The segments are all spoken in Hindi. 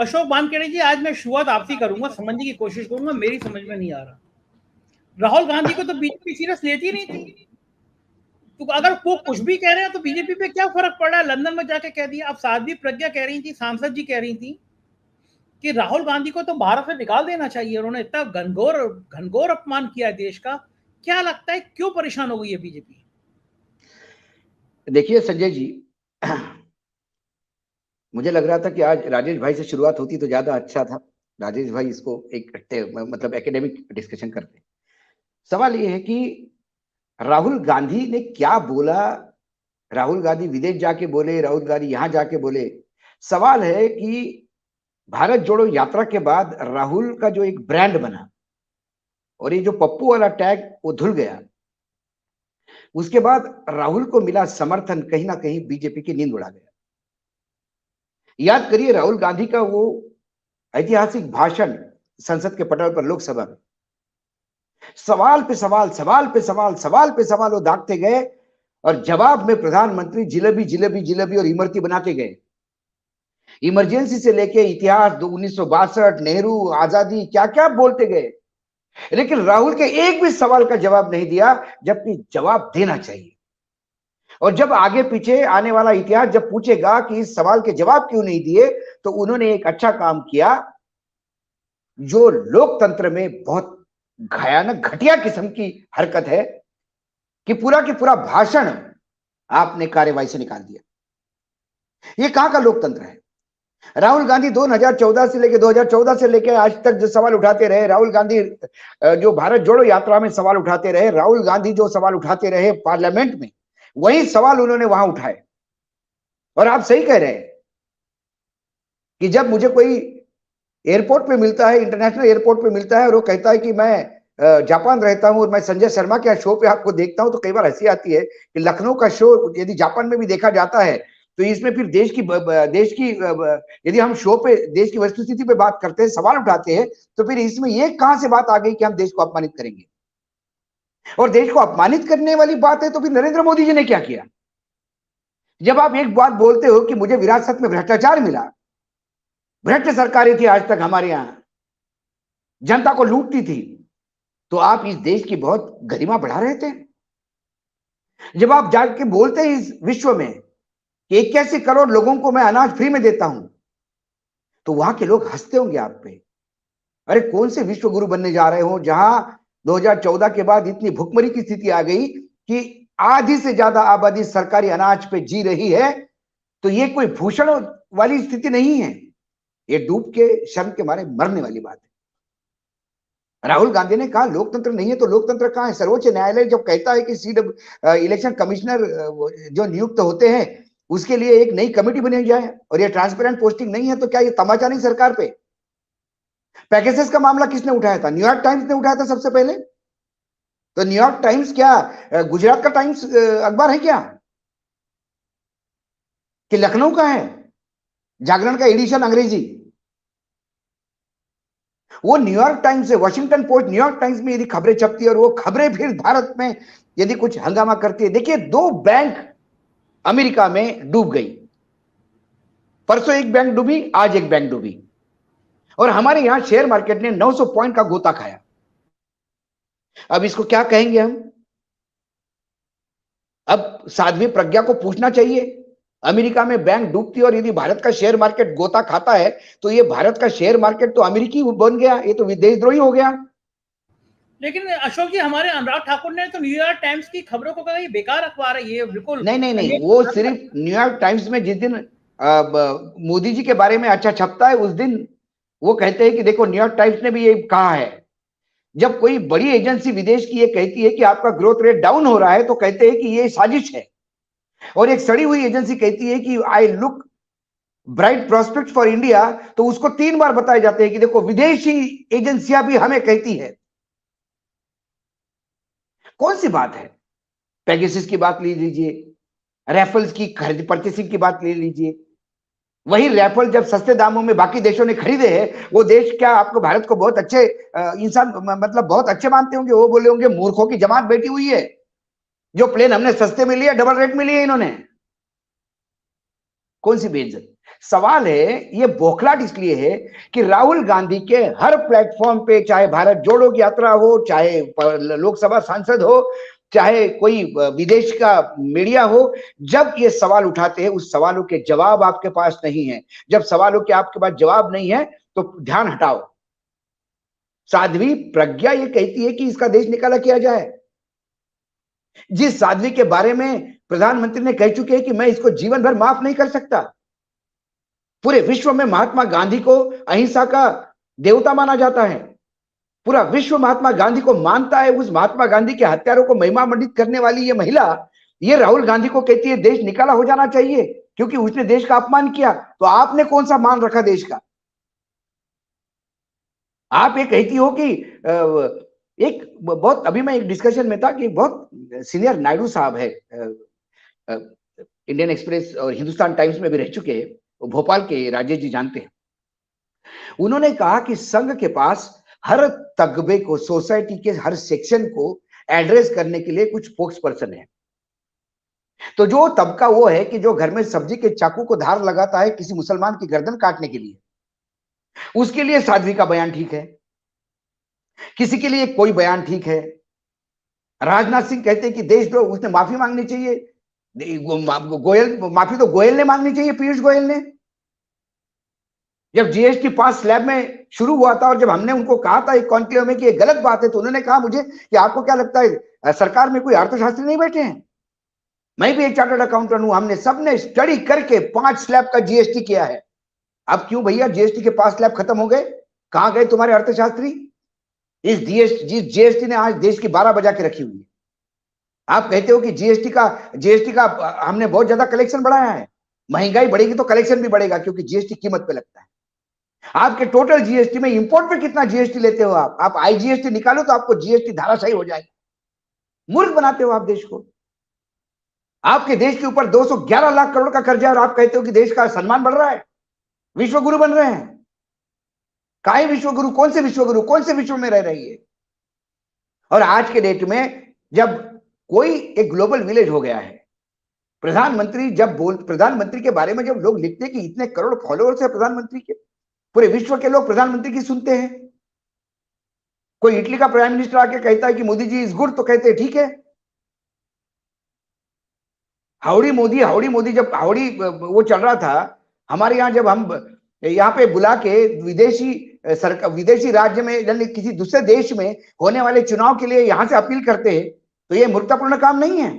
अशोक वानखेड़े जी, आज मैं शुरुआत आपसे करूंगा, समझने की कोशिश करूंगा, मेरी समझ में नहीं आ रहा। राहुल गांधी को तो बीजेपी सीरियस लेती नहीं थी, तो अगर वो कुछ भी कह रहे हैं तो बीजेपी पे क्या फर्क पड़ रहा है? लंदन में जाके कह दिया। अब साध्वी प्रज्ञा कह रही थी, सांसद जी कह रही थी कि राहुल गांधी को तो भारत से निकाल देना चाहिए, उन्होंने इतना घनघोर घनघोर अपमान किया है देश का। क्या लगता है क्यों परेशान हो गई है बीजेपी? देखिए संजय जी, मुझे लग रहा था कि आज राजेश भाई से शुरुआत होती तो ज्यादा अच्छा था। राजेश भाई इसको एक मतलब एकेडमिक डिस्कशन करते। सवाल ये है कि राहुल गांधी ने क्या बोला। राहुल गांधी विदेश जाके बोले, राहुल गांधी यहां जाके बोले। सवाल है कि भारत जोड़ो यात्रा के बाद राहुल का जो एक ब्रांड बना और ये जो पप्पू वाला टैग वो धुल गया, उसके बाद राहुल को मिला समर्थन कहीं ना कहीं बीजेपी की नींद उड़ा गया। याद करिए राहुल गांधी का वो ऐतिहासिक भाषण संसद के पटल पर लोकसभा में, सवाल पे सवाल, सवाल पे सवाल, सवाल पे सवाल वो दागते गए और जवाब में प्रधानमंत्री जिलेबी जिलेबी जिलेबी और इमरती बनाते गए। इमरजेंसी से लेके इतिहास 1962, नेहरू, आजादी, क्या क्या बोलते गए, लेकिन राहुल के एक भी सवाल का जवाब नहीं दिया, जबकि जवाब देना चाहिए। और जब आगे पीछे आने वाला इतिहास जब पूछेगा कि इस सवाल के जवाब क्यों नहीं दिए, तो उन्होंने एक अच्छा काम किया जो लोकतंत्र में बहुत भयानक घटिया किस्म की हरकत है कि पूरा भाषण आपने कार्यवाही से निकाल दिया। ये कहां का लोकतंत्र है? राहुल गांधी 2014 से लेके आज तक जो सवाल उठाते रहे, राहुल गांधी जो भारत जोड़ो यात्रा में सवाल उठाते रहे, राहुल गांधी जो सवाल उठाते रहे पार्लियामेंट में, वही सवाल उन्होंने वहां उठाए। और आप सही कह रहे हैं कि जब मुझे कोई एयरपोर्ट पे मिलता है, इंटरनेशनल एयरपोर्ट पे मिलता है और वो कहता है कि मैं जापान रहता हूं और मैं संजय शर्मा के शो पे आपको देखता हूं, तो कई बार हंसी आती है कि लखनऊ का शो यदि जापान में भी देखा जाता है तो इसमें फिर देश की यदि हम शो पे देश की वस्तुस्थिति पे बात करते हैं, सवाल उठाते हैं, तो फिर इसमें ये कहां से बात आ गई कि हम देश को अपमानित करेंगे? और देश को अपमानित करने वाली बात है तो फिर नरेंद्र मोदी जी ने क्या किया? जब आप एक बात बोलते हो कि मुझे विरासत में भ्रष्टाचार मिला, भ्रष्ट सरकारें थी आज तक हमारे यहां, जनता को लूटती थी, तो आप इस देश की बहुत गरिमा बढ़ा रहे थे। जब आप जाके बोलते हैं इस विश्व में कि 81 करोड़ लोगों को मैं अनाज फ्री में देता हूं, तो वहां के लोग हंसते होंगे आप पे। अरे कौन से विश्व गुरु बनने जा रहे हो जहां 2014 के बाद इतनी भुखमरी की स्थिति आ गई कि आधी से ज्यादा आबादी सरकारी अनाज पे जी रही है। तो ये कोई भूषण वाली स्थिति नहीं है, ये डूब के शर्म के मारे मरने वाली बात है। राहुल गांधी ने कहा लोकतंत्र नहीं है, तो लोकतंत्र कहां है? सर्वोच्च न्यायालय जब कहता है कि इलेक्शन कमिश्नर जो नियुक्त होते हैं उसके लिए एक नई कमेटी बनाई जाए और ये ट्रांसपेरेंट पोस्टिंग नहीं है, तो क्या ये तमाचा नहीं सरकार पे? पैकेजेस का मामला किसने उठाया था? न्यूयॉर्क टाइम्स ने उठाया था सबसे पहले। तो न्यूयॉर्क टाइम्स क्या गुजरात का टाइम्स अखबार है क्या कि लखनऊ का है? जागरण का एडिशन अंग्रेजी, वो न्यूयॉर्क टाइम्स से, वॉशिंगटन पोस्ट न्यूयॉर्क टाइम्स में यदि खबरें छपती है और वो खबरें फिर भारत में यदि कुछ हंगामा करती है। देखिए 2 बैंक अमेरिका में डूब गई, परसों एक बैंक डूबी, आज एक बैंक डूबी, और हमारे यहां शेयर मार्केट ने 900 पॉइंट का गोता खाया। अब इसको क्या कहेंगे हम? अब साध्वी प्रज्ञा को पूछना चाहिए, अमेरिका में बैंक डूबती और यदि भारत का शेयर मार्केट गोता खाता है तो ये भारत का शेयर मार्केट तो अमेरिकी बन गया, ये तो विदेशद्रोही हो गया। लेकिन अशोक जी, हमारे अनुराग ठाकुर ने तो न्यूयॉर्क टाइम्स की खबरों को कहा ये बेकार अखबार है, ये बिल्कुल नहीं, वो सिर्फ न्यूयॉर्क टाइम्स में जिस दिन मोदी जी के बारे में अच्छा छपता है उस दिन वो कहते हैं कि देखो न्यूयॉर्क टाइम्स ने भी ये कहा है। जब कोई बड़ी एजेंसी विदेश की ये कहती है कि आपका ग्रोथ रेट डाउन हो रहा है तो कहते हैं कि ये साजिश है, और एक सड़ी हुई एजेंसी कहती है कि I look bright prospect for India, तो उसको 3 बार बताए जाते हैं कि देखो विदेशी एजेंसियां भी हमें कहती है। कौन सी बात है? पेगासस की बात ले लीजिए, रैफल्स की खरीद परचेसिंग की बात ले लीजिए। वही रैफल जब सस्ते दामों में बाकी देशों ने खरीदे हैं, वो देश क्या आपको भारत को बहुत अच्छे इंसान मतलब बहुत अच्छे मानते होंगे? वो बोले होंगे मूर्खों की जमात बैठी हुई है, जो प्लेन हमने सस्ते में लिया डबल रेट में लिया इन्होंने। कौन सी बेइज्जत? सवाल है, ये बौखलाहट इसलिए है कि राहुल गांधी के हर प्लेटफॉर्म पे, चाहे भारत जोड़ो की यात्रा हो, चाहे लोकसभा सांसद हो, चाहे कोई विदेश का मीडिया हो, जब ये सवाल उठाते हैं उस सवालों के जवाब आपके पास नहीं है। जब सवालों के आपके पास जवाब नहीं है तो ध्यान हटाओ। साध्वी प्रज्ञा ये कहती है कि इसका देश निकाला किया जाए। जिस साध्वी के बारे में प्रधानमंत्री ने कह चुके हैं कि मैं इसको जीवन भर माफ नहीं कर सकता। पूरे विश्व में महात्मा गांधी को अहिंसा का देवता माना जाता है। पूरा विश्व महात्मा गांधी को मानता है। उस महात्मा गांधी के हत्यारों को महिमा मंडित करने वाली ये महिला, ये राहुल गांधी को कहती है देश निकाला हो जाना चाहिए क्योंकि उसने देश का अपमान किया। तो आपने कौन सा मान रखा देश का? आप ये कहती हो कि एक बहुत, अभी मैं एक डिस्कशन में था कि बहुत सीनियर नायडू साहब है, इंडियन एक्सप्रेस और हिंदुस्तान टाइम्स में भी रह चुके हैं, भोपाल के, राजेश जी जानते हैं। उन्होंने कहा कि संघ के पास हर तगबे को, सोसाइटी के हर सेक्शन को एड्रेस करने के लिए कुछ स्पोक्स पर्सन है। तो जो तबका वो है कि जो घर में सब्जी के चाकू को धार लगाता है किसी मुसलमान की गर्दन काटने के लिए, उसके लिए साध्वी का बयान ठीक है, किसी के लिए कोई बयान ठीक है। राजनाथ सिंह कहते हैं कि देशद्रोह, उसने माफी मांगनी चाहिए। गोयल, माफी तो गोयल ने मांगनी चाहिए, पीयूष गोयल ने। जब जीएसटी पास स्लैब में शुरू हुआ था और जब हमने उनको कहा था एक कॉन्क्लेव में कि ये गलत बात है, तो उन्होंने कहा मुझे कि आपको क्या लगता है सरकार में कोई अर्थशास्त्री नहीं बैठे हैं? मैं भी एक चार्टर्ड अकाउंटेंट हूं, हमने सबने स्टडी करके 5 स्लैब का जीएसटी किया है। अब क्यों भैया जीएसटी के 5 स्लैब खत्म हो गए? कहां गए तुम्हारे अर्थशास्त्री? इस जीएसटी ने आज देश की 12 बजा के रखी हुई है। आप कहते हो कि जीएसटी का हमने बहुत ज्यादा कलेक्शन बढ़ाया है। महंगाई बढ़ेगी तो कलेक्शन भी बढ़ेगा क्योंकि जीएसटी कीमत पे लगता है। आपके टोटल जीएसटी में इंपोर्ट पे कितना जीएसटी लेते हो आप आईजीएसटी निकालो तो आपको जीएसटी धाराशायी हो जाएगा। मूर्ख बनाते हो आप देश को। आपके देश के ऊपर 211 लाख करोड़ का कर्जा है और आप कहते हो कि देश का सम्मान बढ़ रहा है, विश्वगुरु बन रहे हैं। काहे विश्वगुरु? कौन से विश्वगुरु? कौन से विश्व में रह रही है? और आज के डेट में जब कोई एक ग्लोबल विलेज हो गया है, प्रधानमंत्री के बारे में जब लोग लिखते हैं कि इतने करोड़ फॉलोअर्स है प्रधानमंत्री के, पूरे विश्व के लोग प्रधानमंत्री की सुनते हैं। कोई इटली का प्राइम मिनिस्टर आके कहता है कि मोदी जी इज गुड, तो कहते हैं ठीक है। हाउडी मोदी, जब हाउडी वो चल रहा था हमारे यहाँ, जब हम यहाँ पे बुला के विदेशी राज्य में यानी किसी दूसरे देश में होने वाले चुनाव के लिए यहां से अपील करते हैं, तो ये मूर्खतापूर्ण काम नहीं है?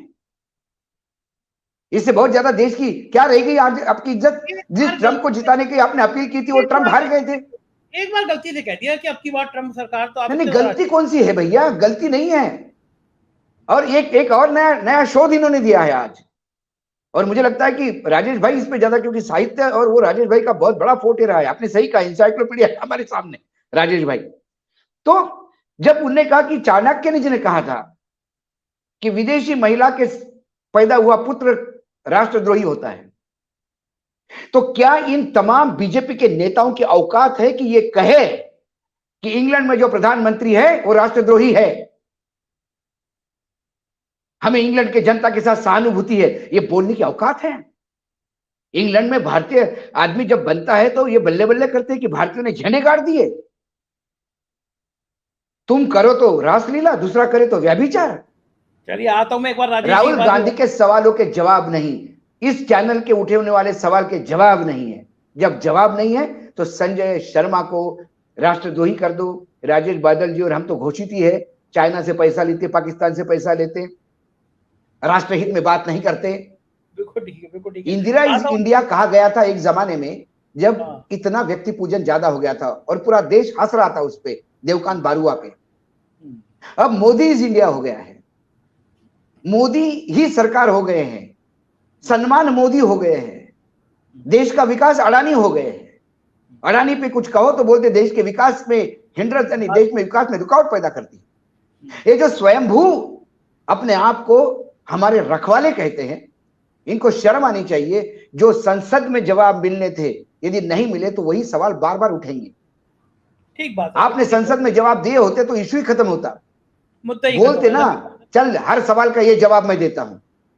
इससे बहुत ज्यादा देश की क्या रहेगी आज आपकी इज्जत? जिस ट्रंप को जिताने की आपने अपील की थी वो ट्रंप हार गए थे। एक बार गलती से कह दिया कि अब की बार ट्रंप सरकार, तो आप नहीं, गलती कौन सी है भैया? गलती नहीं है। और एक और नया शोध इन्होंने दिया है आज, और मुझे लगता है कि राजेश भाई इस पे ज्यादा, क्योंकि साहित्य और वो राजेश भाई का बहुत बड़ा फोटे रहा है। आपने सही कहा, इंसाइक्लोपीडिया हमारे सामने राजेश भाई। तो जब उन्होंने कहा कि चाणक्य ने जिन्हें कहा था कि विदेशी महिला के पैदा हुआ पुत्र राष्ट्रद्रोही होता है, तो क्या इन तमाम बीजेपी के नेताओं की औकात है कि ये कहे कि इंग्लैंड में जो प्रधानमंत्री है वो राष्ट्रद्रोही है? हमें इंग्लैंड के जनता के साथ सहानुभूति है, ये बोलने की औकात है? इंग्लैंड में भारतीय आदमी जब बनता है तो ये बल्ले बल्ले करते हैं कि भारतीयों ने झंडे गाड़ दिए। तुम करो तो रासलीला, दूसरा करे तो व्यभिचार। चलिए आता हूं मैं एक बार राहुल गांधी के सवालों के जवाब नहीं, इस चैनल के उठे होने वाले सवाल के जवाब नहीं है। जब जवाब नहीं है तो संजय शर्मा को राष्ट्रद्रोही कर दो। राजेश बादल जी और हम तो घोषित ही है, चाइना से पैसा लेते, पाकिस्तान से पैसा लेते, राष्ट्रहित में बात नहीं करते। बिल्कुल ठीक है। इंदिरा इज इंडिया कहा गया था एक जमाने में, जब इतना व्यक्ति पूजन ज्यादा हो गया था और पूरा देश हंस रहा था उस पे, देवकांत बारुआ पे। अब मोदी इज इंडिया हो गया है, मोदी ही सरकार हो गए हैं, सम्मान मोदी हो गए हैं, देश का विकास अडानी हो गए हैं। अडानी पे कुछ कहो तो बोलते देश के विकास में हिंड्रेंस, यानी देश में विकास में रुकावट पैदा करती। ये जो स्वयंभू अपने आप को हमारे रखवाले कहते हैं, इनको शर्म आनी चाहिए। जो संसद में जवाब मिलने थे, यदि नहीं मिले तो वही सवाल बार बार उठेंगे। ठीक बात है। आपने संसद में जवाब दिए होते तो इश्यू ही खत्म होता। मुद्दा ही बोलते ना, चल हर सवाल का ये जवाब मैं देता हूं।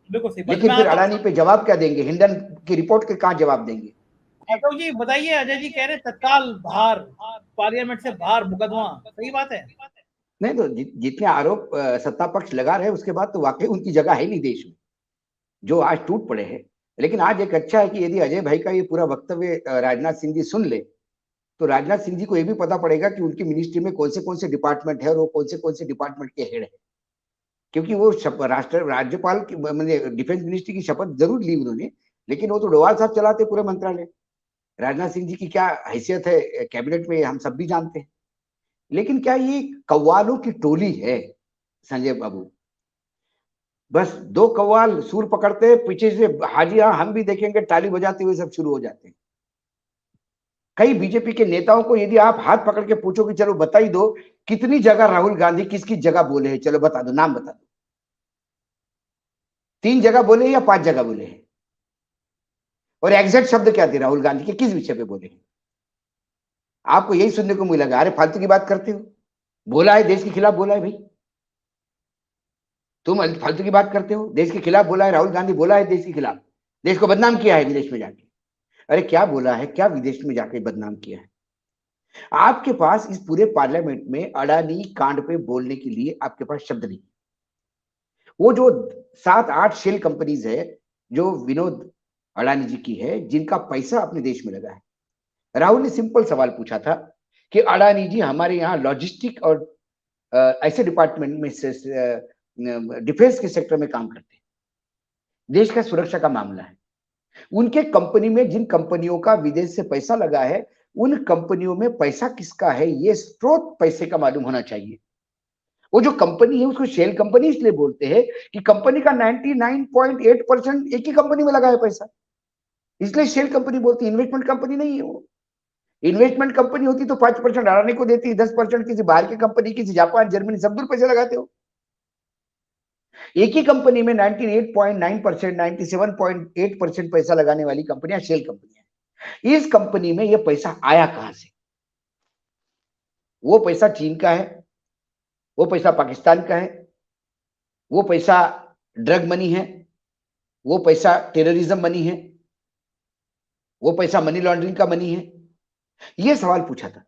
बिल्कुल सही बात। लेकिन मैं फिर आता अडानी हूँ पे जवाब क्या देंगे? हिंडन की रिपोर्ट के कहाँ जवाब देंगे? अशोक जी, बताइए, अजय जी कह रहे तत्काल बाहर, पार्लियामेंट से बाहर मुकदमा, सही बात है? नहीं तो जितने आरोप सत्ता पक्ष लगा रहे उसके बाद तो वाकई उनकी जगह है नहीं देश में, जो आज टूट पड़े हैं। लेकिन आज एक अच्छा है कि यदि अजय भाई का ये पूरा वक्तव्य राजनाथ सिंह जी सुन ले, तो राजनाथ सिंह जी को ये भी पता पड़ेगा कि उनकी मिनिस्ट्री में कौन से डिपार्टमेंट है और वो कौन से डिपार्टमेंट के हेड है। क्योंकि वो राज्यपाल की डिफेंस मिनिस्ट्री की शपथ जरूर ली उन्होंने, लेकिन वो तो डोवाल साहब चलाते पूरे मंत्रालय। राजनाथ सिंह जी की क्या हैसियत है कैबिनेट में हम सब भी जानते हैं। लेकिन क्या ये कव्वालों की टोली है संजय बाबू? बस दो कव्वाल सूर पकड़ते हैं, पीछे से हाजिया हम भी देखेंगे ताली बजाते हुए सब शुरू हो जाते हैं। कई बीजेपी के नेताओं को यदि आप हाथ पकड़ के पूछो कि चलो बता ही दो कितनी जगह राहुल गांधी किसकी जगह बोले हैं, चलो बता दो, नाम बता दो। 3 जगह बोले या 5 जगह बोले हैं? और एग्जैक्ट शब्द क्या थे राहुल गांधी के, किस विषय पे बोले हैं? आपको यही सुनने को मिलेगा, अरे फालतू की बात करते हो, बोला है देश के खिलाफ बोला है भाई, तुम फालतू की बात करते हो, देश के खिलाफ बोला है राहुल गांधी, बोला है देश के खिलाफ, देश को बदनाम किया है विदेश में जाके। अरे क्या बोला है, क्या विदेश में जाके बदनाम किया है? आपके पास इस पूरे पार्लियामेंट में अडानी कांड पे बोलने के लिए आपके पास शब्द नहीं। वो जो 7-8 शेल कंपनीज है जो विनोद अडानी जी की है, जिनका पैसा अपने देश में लगा है। राहुल ने सिंपल सवाल पूछा था कि अडानी जी हमारे यहाँ लॉजिस्टिक और ऐसे डिपार्टमेंट में डिफेंस के सेक्टर में काम करते हैं, देश का सुरक्षा का मामला है। उनके कंपनी में जिन कंपनियों का विदेश से पैसा लगा है, उन कंपनियों में पैसा किसका है, ये स्रोत पैसे का मालूम होना चाहिए। वो जो कंपनी है उसको शेल कंपनी इसलिए बोलते हैं कि कंपनी का 99.8% एक ही कंपनी में लगा है पैसा, इसलिए शेल कंपनी बोलती है, इन्वेस्टमेंट कंपनी नहीं है वो। इन्वेस्टमेंट कंपनी होती तो 5% अडानी को देती, 10% किसी बाहर की कंपनी, किसी जापान जर्मनी सब दूर पैसे लगाते हो। एक ही कंपनी में 98.9%, 97.8% पैसा लगाने वाली कंपनियां शेल कंपनियां। इस कंपनी में यह पैसा आया कहां से? वो पैसा चीन का है, वो पैसा पाकिस्तान का है, वो पैसा ड्रग मनी है, वो पैसा टेररिज्म मनी है, वो पैसा मनी लॉन्ड्रिंग का मनी है। यह सवाल पूछा था।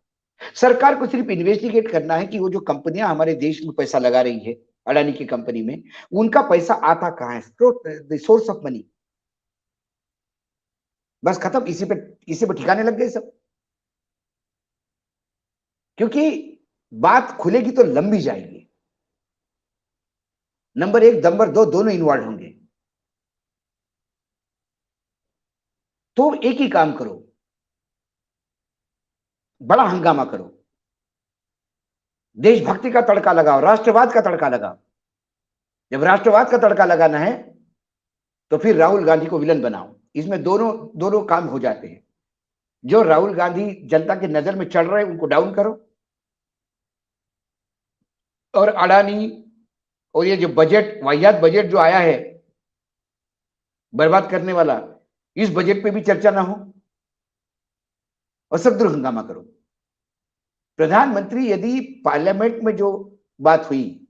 सरकार को सिर्फ इन्वेस्टिगेट करना है कि वो जो कंपनियां हमारे देश में पैसा लगा रही है अडानी की कंपनी में, उनका पैसा आता कहां है, सोर्स ऑफ मनी। बस खत्म, इसी पे ठिकाने लग गए सब। क्योंकि बात खुलेगी तो लंबी जाएगी। नंबर 1 नंबर 2 दोनों इन्वॉल्व होंगे। तो एक ही काम करो, बड़ा हंगामा करो, देशभक्ति का तड़का लगाओ, राष्ट्रवाद का तड़का लगाओ। जब राष्ट्रवाद का तड़का लगाना है तो फिर राहुल गांधी को विलन बनाओ। इसमें दोनों दोनों काम हो जाते हैं। जो राहुल गांधी जनता की नजर में चढ़ रहे हैं उनको डाउन करो, और अडानी और ये जो बजट, वाहियात बजट जो आया है बर्बाद करने वाला, इस बजट पे भी चर्चा ना हो और सब दूर हंगामा करो। प्रधानमंत्री, यदि पार्लियामेंट में जो बात हुई,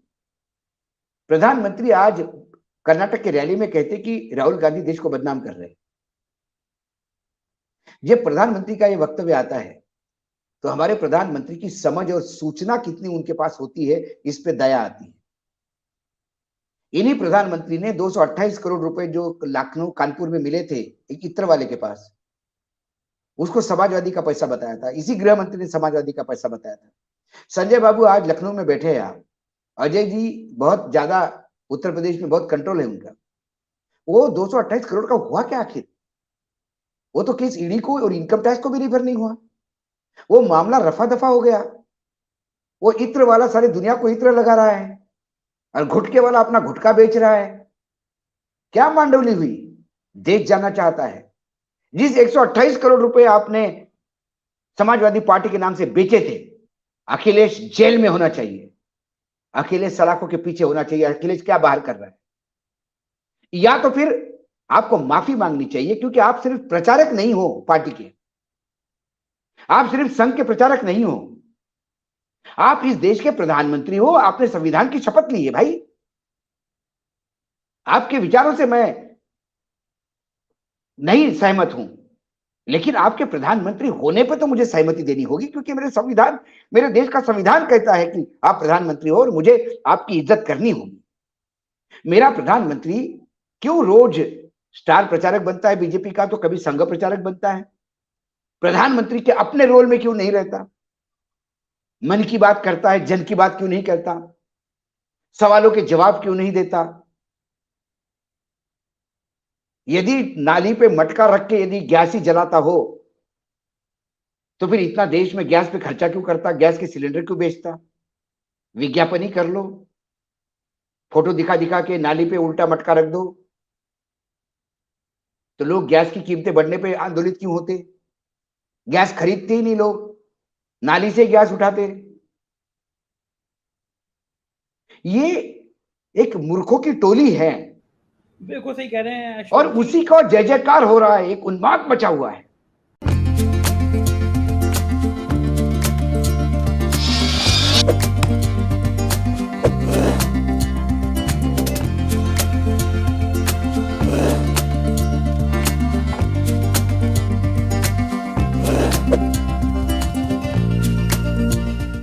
प्रधानमंत्री आज कर्नाटक की रैली में कहते कि राहुल गांधी देश को बदनाम कर रहे हैं। जब प्रधानमंत्री का ये वक्तव्य आता है तो हमारे प्रधानमंत्री की समझ और सूचना कितनी उनके पास होती है, इस पे दया आती है। इन्हीं प्रधानमंत्री ने 228 करोड़ रुपए जो लखनऊ कानपुर में मिले थे एक इत्र वाले के पास, उसको समाजवादी का पैसा बताया था। इसी गृह मंत्री ने समाजवादी का पैसा बताया था। संजय बाबू आज लखनऊ में बैठे हैं आप, अजय जी बहुत ज्यादा उत्तर प्रदेश में बहुत कंट्रोल है उनका। वो 228 करोड़ का हुआ क्या आखिर? वो तो केस ईडी को और इनकम टैक्स को भी रिफर नहीं हुआ, वो मामला रफा दफा हो गया। वो इत्र वाला सारी दुनिया को इत्र लगा रहा है और घुटके वाला अपना गुटखा बेच रहा है। क्या मांडवली हुई? देश जाना चाहता है। जिस 128 करोड़ रुपए आपने समाजवादी पार्टी के नाम से बेचे थे, अखिलेश जेल में होना चाहिए, अखिलेश सलाखों के पीछे होना चाहिए। अखिलेश क्या बाहर कर रहा है? या तो फिर आपको माफी मांगनी चाहिए, क्योंकि आप सिर्फ प्रचारक नहीं हो पार्टी के, आप सिर्फ संघ के प्रचारक नहीं हो, आप इस देश के प्रधानमंत्री हो। आपने संविधान की शपथ ली है भाई, आपके विचारों से मैं नहीं सहमत हूं, लेकिन आपके प्रधानमंत्री होने पर तो मुझे सहमति देनी होगी, क्योंकि मेरे देश का संविधान कहता है कि आप प्रधानमंत्री हो और मुझे आपकी इज्जत करनी होगी। मेरा प्रधानमंत्री क्यों रोज स्टार प्रचारक बनता है बीजेपी का, तो कभी संघ प्रचारक बनता है? प्रधानमंत्री के अपने रोल में क्यों नहीं रहता? मन की बात करता है, जन की बात क्यों नहीं करता? सवालों के जवाब क्यों नहीं देता? यदि नाली पे मटका रख के यदि गैस ही जलाता हो, तो फिर इतना देश में गैस पे खर्चा क्यों करता? गैस के सिलेंडर क्यों बेचता? विज्ञापन ही कर लो, फोटो दिखा दिखा के नाली पे उल्टा मटका रख दो, तो लोग गैस की कीमतें बढ़ने पे आंदोलित क्यों होते? गैस खरीदते ही नहीं लोग, नाली से गैस उठाते। ये एक मूर्खों की टोली है बिल्कुल सही कह रहे हैं और अशोक जी। उसी का जय जयकार हो रहा है, एक उन्माद मचा हुआ है।